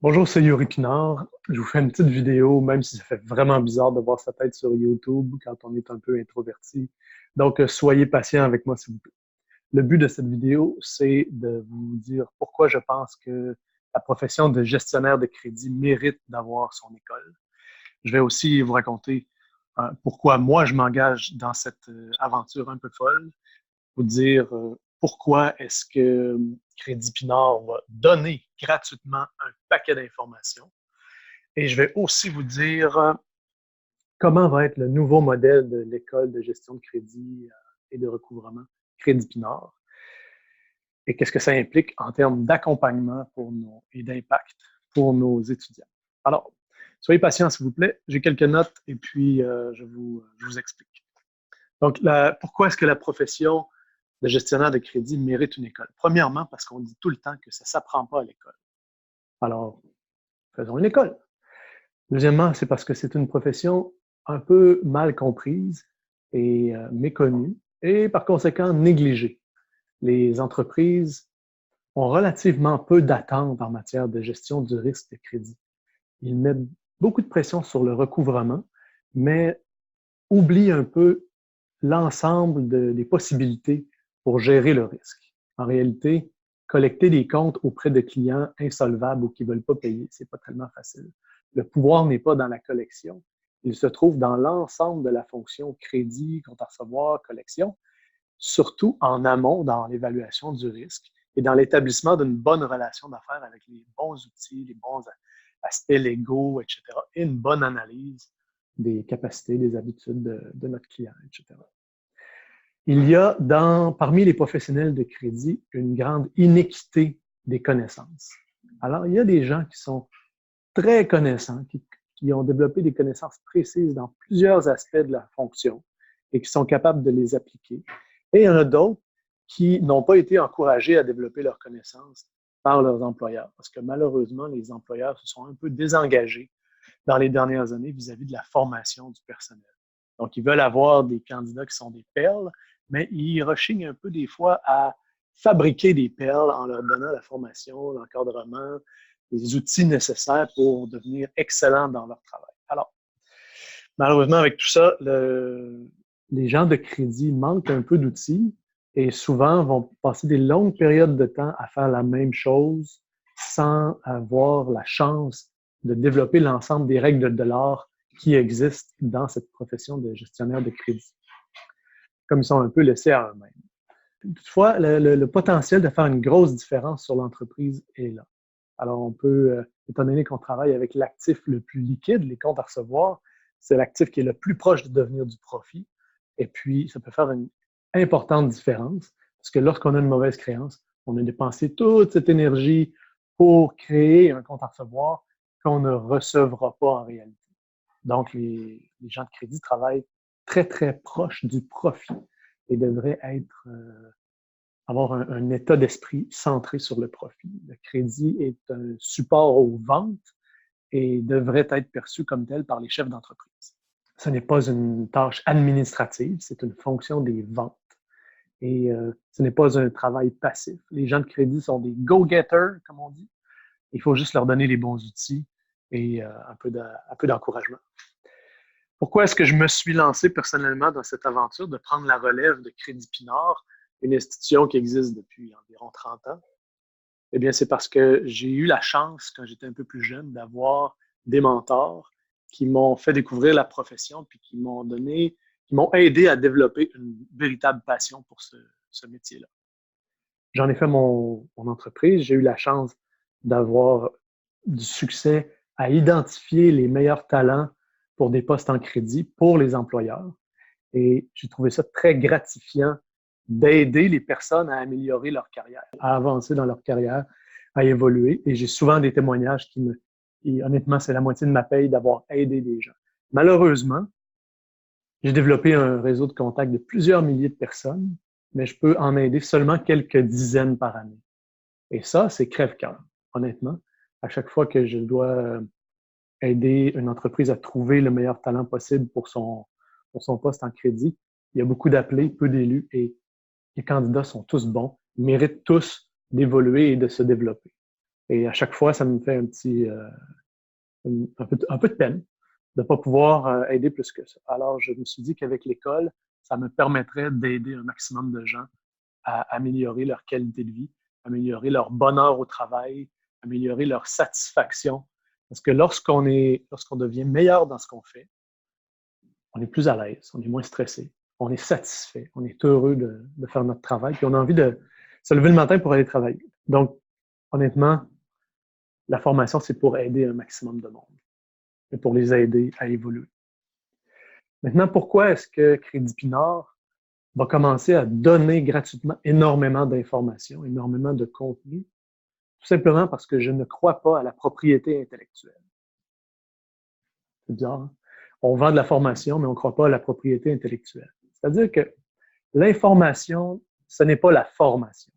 Bonjour, c'est Yuri Pinard. Je vous fais une petite vidéo, même si ça fait vraiment bizarre de voir sa tête sur YouTube quand on est un peu introverti. Donc, soyez patient avec moi, s'il vous plaît. Le but de cette vidéo, c'est de vous dire pourquoi je pense que la profession de gestionnaire de crédit mérite d'avoir son école. Je vais aussi vous raconter pourquoi moi je m'engage dans cette aventure un peu folle, vous dire pourquoi est-ce que Crédit Pinard va donner gratuitement un paquet d'informations. Et je vais aussi vous dire comment va être le nouveau modèle de l'école de gestion de crédit et de recouvrement Crédit Pinard et qu'est-ce que ça implique en termes d'accompagnement et d'impact pour nos étudiants. Alors, soyez patients, s'il vous plaît. J'ai quelques notes et puis je vous explique. Donc, pourquoi est-ce que la profession de gestionnaire de crédit mérite une école? Premièrement, parce qu'on dit tout le temps que ça ne s'apprend pas à l'école. Alors, faisons une école. Deuxièmement, c'est parce que c'est une profession un peu mal comprise et méconnue et par conséquent négligée. Les entreprises ont relativement peu d'attentes en matière de gestion du risque de crédit. Ils mettent beaucoup de pression sur le recouvrement, mais oublient un peu l'ensemble des possibilités pour gérer le risque. En réalité, collecter des comptes auprès de clients insolvables ou qui ne veulent pas payer, ce n'est pas tellement facile. Le pouvoir n'est pas dans la collection, il se trouve dans l'ensemble de la fonction crédit, compte à recevoir, collection, surtout en amont dans l'évaluation du risque et dans l'établissement d'une bonne relation d'affaires avec les bons outils, les bons aspects légaux, etc., et une bonne analyse des capacités, des habitudes de notre client, etc. Il y a parmi les professionnels de crédit une grande inéquité des connaissances. Alors, il y a des gens qui sont très connaissants, qui ont développé des connaissances précises dans plusieurs aspects de la fonction et qui sont capables de les appliquer. Et il y en a d'autres qui n'ont pas été encouragés à développer leurs connaissances par leurs employeurs, parce que malheureusement, les employeurs se sont un peu désengagés dans les dernières années vis-à-vis de la formation du personnel. Donc, ils veulent avoir des candidats qui sont des perles, mais ils rechignent un peu des fois à fabriquer des perles en leur donnant la formation, l'encadrement, les outils nécessaires pour devenir excellents dans leur travail. Alors, malheureusement, avec tout ça, les gens de crédit manquent un peu d'outils et souvent vont passer des longues périodes de temps à faire la même chose sans avoir la chance de développer l'ensemble des règles de l'art qui existent dans cette profession de gestionnaire de crédit, comme ils sont un peu laissés à eux-mêmes. Toutefois, le potentiel de faire une grosse différence sur l'entreprise est là. Alors, on peut, étant donné qu'on travaille avec l'actif le plus liquide, les comptes à recevoir, c'est l'actif qui est le plus proche de devenir du profit. Et puis, ça peut faire une importante différence parce que lorsqu'on a une mauvaise créance, on a dépensé toute cette énergie pour créer un compte à recevoir qu'on ne recevra pas en réalité. Donc, les gens de crédit travaillent très, très proche du profit et devraient avoir un état d'esprit centré sur le profit. Le crédit est un support aux ventes et devrait être perçu comme tel par les chefs d'entreprise. Ce n'est pas une tâche administrative, c'est une fonction des ventes. Et ce n'est pas un travail passif. Les gens de crédit sont des go-getters, comme on dit. Il faut juste leur donner les bons outils et un peu d'encouragement. Pourquoi est-ce que je me suis lancé personnellement dans cette aventure de prendre la relève de Crédit Pinard, une institution qui existe depuis environ 30 ans? Eh bien, c'est parce que j'ai eu la chance, quand j'étais un peu plus jeune, d'avoir des mentors qui m'ont fait découvrir la profession puis qui m'ont aidé à développer une véritable passion pour ce métier-là. J'en ai fait mon entreprise. J'ai eu la chance d'avoir du succès à identifier les meilleurs talents pour des postes en crédit pour les employeurs. Et j'ai trouvé ça très gratifiant d'aider les personnes à améliorer leur carrière, à avancer dans leur carrière, à évoluer. Et j'ai souvent des témoignages et honnêtement, c'est la moitié de ma paye d'avoir aidé des gens. Malheureusement, j'ai développé un réseau de contacts de plusieurs milliers de personnes, mais je peux en aider seulement quelques dizaines par année. Et ça, c'est crève-cœur, honnêtement. À chaque fois que je dois aider une entreprise à trouver le meilleur talent possible pour son poste en crédit, il y a beaucoup d'appelés, peu d'élus et les candidats sont tous bons, ils méritent tous d'évoluer et de se développer. Et à chaque fois, ça me fait un peu de peine de ne pas pouvoir aider plus que ça. Alors, je me suis dit qu'avec l'école, ça me permettrait d'aider un maximum de gens à améliorer leur qualité de vie, améliorer leur bonheur au travail, améliorer leur satisfaction. Parce que lorsqu'on devient meilleur dans ce qu'on fait, on est plus à l'aise, on est moins stressé, on est satisfait, on est heureux de faire notre travail, puis on a envie de se lever le matin pour aller travailler. Donc, honnêtement, la formation, c'est pour aider un maximum de monde et pour les aider à évoluer. Maintenant, pourquoi est-ce que Crédit Pinard va commencer à donner gratuitement énormément d'informations, énormément de contenu? Tout simplement parce que je ne crois pas à la propriété intellectuelle. C'est bizarre, hein? On vend de la formation, mais on ne croit pas à la propriété intellectuelle. C'est-à-dire que l'information, ce n'est pas la formation.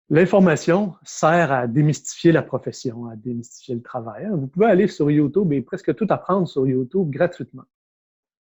L'information sert à démystifier la profession, à démystifier le travail. Vous pouvez aller sur YouTube et presque tout apprendre sur YouTube gratuitement.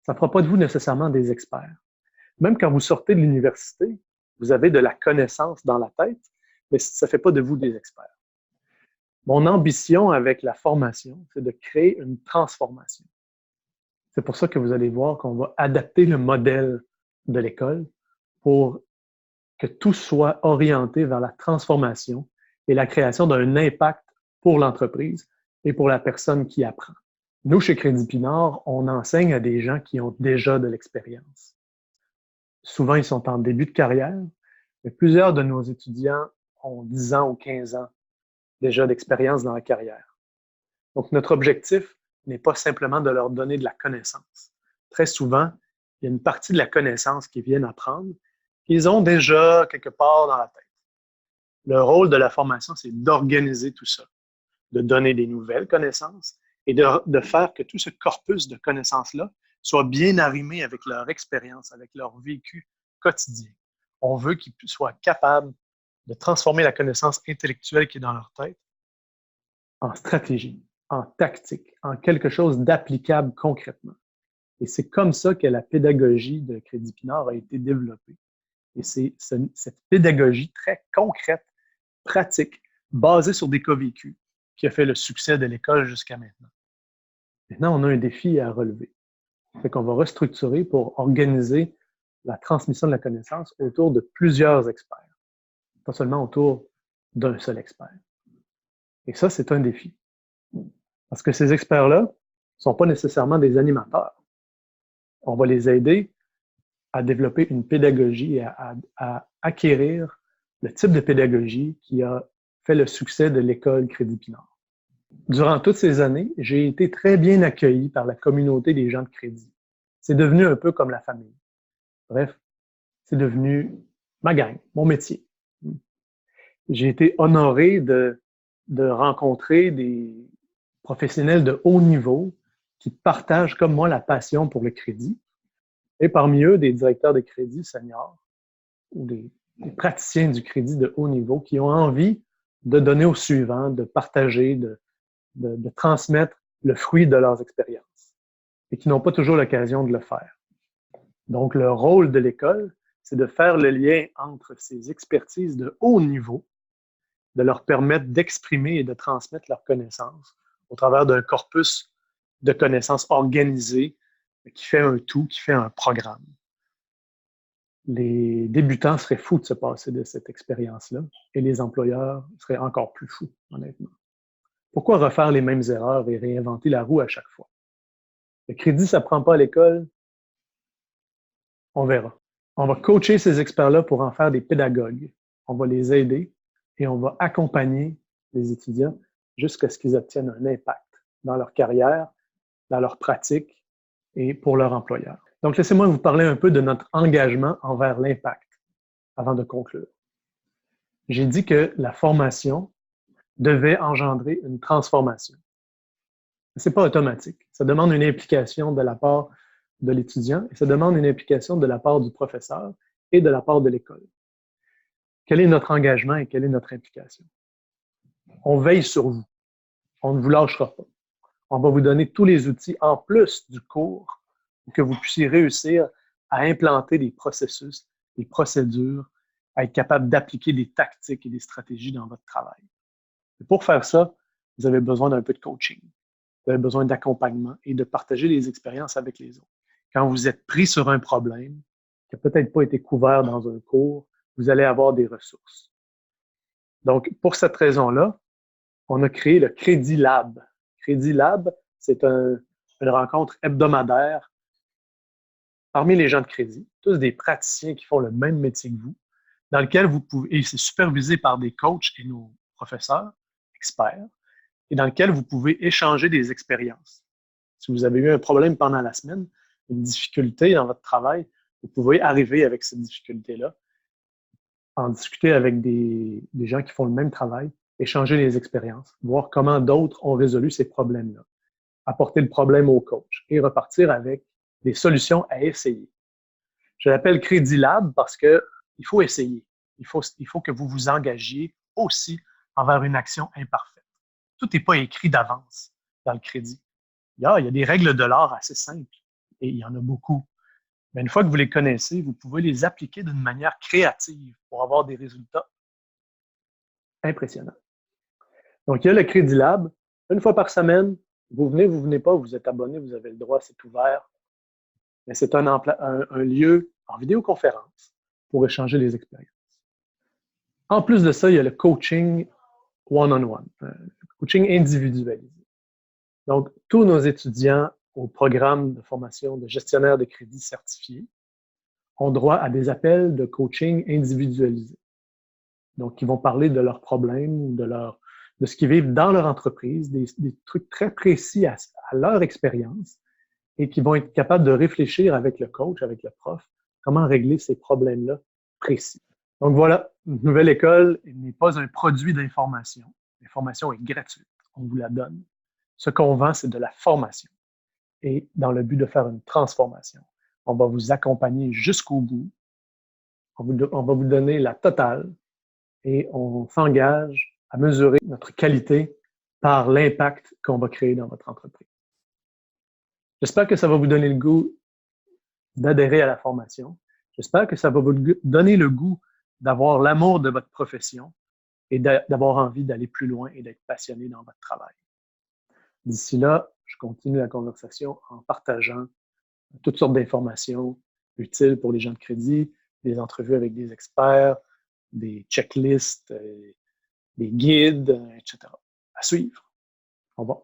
Ça ne fera pas de vous nécessairement des experts. Même quand vous sortez de l'université, vous avez de la connaissance dans la tête, mais ça ne fait pas de vous des experts. Mon ambition avec la formation, c'est de créer une transformation. C'est pour ça que vous allez voir qu'on va adapter le modèle de l'école pour que tout soit orienté vers la transformation et la création d'un impact pour l'entreprise et pour la personne qui apprend. Nous, chez Crédit Pinard, on enseigne à des gens qui ont déjà de l'expérience. Souvent, ils sont en début de carrière, mais plusieurs de nos étudiants ont 10 ans ou 15 ans déjà d'expérience dans la carrière. Donc, notre objectif n'est pas simplement de leur donner de la connaissance. Très souvent, il y a une partie de la connaissance qu'ils viennent apprendre qu'ils ont déjà quelque part dans la tête. Le rôle de la formation, c'est d'organiser tout ça, de donner des nouvelles connaissances et de faire que tout ce corpus de connaissances-là soit bien arrimé avec leur expérience, avec leur vécu quotidien. On veut qu'ils soient capables de transformer la connaissance intellectuelle qui est dans leur tête en stratégie, en tactique, en quelque chose d'applicable concrètement. Et c'est comme ça que la pédagogie de Crédit Pinard a été développée. Et c'est cette pédagogie très concrète, pratique, basée sur des cas vécus, qui a fait le succès de l'école jusqu'à maintenant. Maintenant, on a un défi à relever. Fait qu'on va restructurer pour organiser la transmission de la connaissance autour de plusieurs experts, pas seulement autour d'un seul expert. Et ça, c'est un défi. Parce que ces experts-là ne sont pas nécessairement des animateurs. On va les aider à développer une pédagogie et à acquérir le type de pédagogie qui a fait le succès de l'école Crédit Pinard. Durant toutes ces années, j'ai été très bien accueilli par la communauté des gens de crédit. C'est devenu un peu comme la famille. Bref, c'est devenu ma gang, mon métier. J'ai été honoré de rencontrer des professionnels de haut niveau qui partagent comme moi la passion pour le crédit. Et parmi eux, des directeurs de crédit seniors ou des praticiens du crédit de haut niveau qui ont envie de donner au suivant, de partager, de transmettre le fruit de leurs expériences et qui n'ont pas toujours l'occasion de le faire. Donc, le rôle de l'école, c'est de faire le lien entre ces expertises de haut niveau, de leur permettre d'exprimer et de transmettre leurs connaissances au travers d'un corpus de connaissances organisées qui fait un tout, qui fait un programme. Les débutants seraient fous de se passer de cette expérience-là et les employeurs seraient encore plus fous, honnêtement. Pourquoi refaire les mêmes erreurs et réinventer la roue à chaque fois? Le crédit, ça ne prend pas à l'école. On verra. On va coacher ces experts-là pour en faire des pédagogues. On va les aider et on va accompagner les étudiants jusqu'à ce qu'ils obtiennent un impact dans leur carrière, dans leur pratique et pour leur employeur. Donc, laissez-moi vous parler un peu de notre engagement envers l'impact avant de conclure. J'ai dit que la formation devait engendrer une transformation. Ce n'est pas automatique. Ça demande une implication de la part de l'étudiant et ça demande une implication de la part du professeur et de la part de l'école. Quel est notre engagement et quelle est notre implication? On veille sur vous. On ne vous lâchera pas. On va vous donner tous les outils en plus du cours pour que vous puissiez réussir à implanter des processus, des procédures, à être capable d'appliquer des tactiques et des stratégies dans votre travail. Et pour faire ça, vous avez besoin d'un peu de coaching. Vous avez besoin d'accompagnement et de partager les expériences avec les autres. Quand vous êtes pris sur un problème qui n'a peut-être pas été couvert dans un cours, vous allez avoir des ressources. Donc, pour cette raison-là, on a créé le Crédit Lab. Crédit Lab, c'est une rencontre hebdomadaire parmi les gens de crédit, tous des praticiens qui font le même métier que vous, dans lequel vous pouvez, et c'est supervisé par des coachs et nos professeurs, experts, et dans lequel vous pouvez échanger des expériences. Si vous avez eu un problème pendant la semaine, une difficulté dans votre travail, vous pouvez arriver avec cette difficulté-là, en discuter avec des gens qui font le même travail, échanger les expériences, voir comment d'autres ont résolu ces problèmes-là, apporter le problème au coach et repartir avec des solutions à essayer. Je l'appelle Crédit Lab parce qu'il faut essayer. Il faut que vous vous engagiez aussi envers une action imparfaite. Tout n'est pas écrit d'avance dans le crédit. Il y a des règles de l'art assez simples et il y en a beaucoup. Mais une fois que vous les connaissez, vous pouvez les appliquer d'une manière créative pour avoir des résultats impressionnants. Donc, il y a le Crédit Lab. Une fois par semaine, vous venez pas, vous êtes abonné, vous avez le droit, c'est ouvert. Mais c'est un lieu en vidéoconférence pour échanger les expériences. En plus de ça, il y a le coaching one-on-one, coaching individualisé. Donc, tous nos étudiants au programme de formation de gestionnaire de crédit certifié ont droit à des appels de coaching individualisés. Donc, ils vont parler de leurs problèmes ou de ce qu'ils vivent dans leur entreprise, des trucs très précis à leur expérience et qui vont être capables de réfléchir avec le coach, avec le prof, comment régler ces problèmes-là précis. Donc voilà, une nouvelle école n'est pas un produit d'information. L'information est gratuite, on vous la donne. Ce qu'on vend, c'est de la formation. Et dans le but de faire une transformation, on va vous accompagner jusqu'au bout. On va vous donner la totale et on s'engage à mesurer notre qualité par l'impact qu'on va créer dans votre entreprise. J'espère que ça va vous donner le goût d'adhérer à la formation. J'espère que ça va vous donner le goût d'avoir l'amour de votre profession et d'avoir envie d'aller plus loin et d'être passionné dans votre travail. D'ici là, je continue la conversation en partageant toutes sortes d'informations utiles pour les gens de crédit, des entrevues avec des experts, des checklists, des guides, etc. À suivre. Au revoir.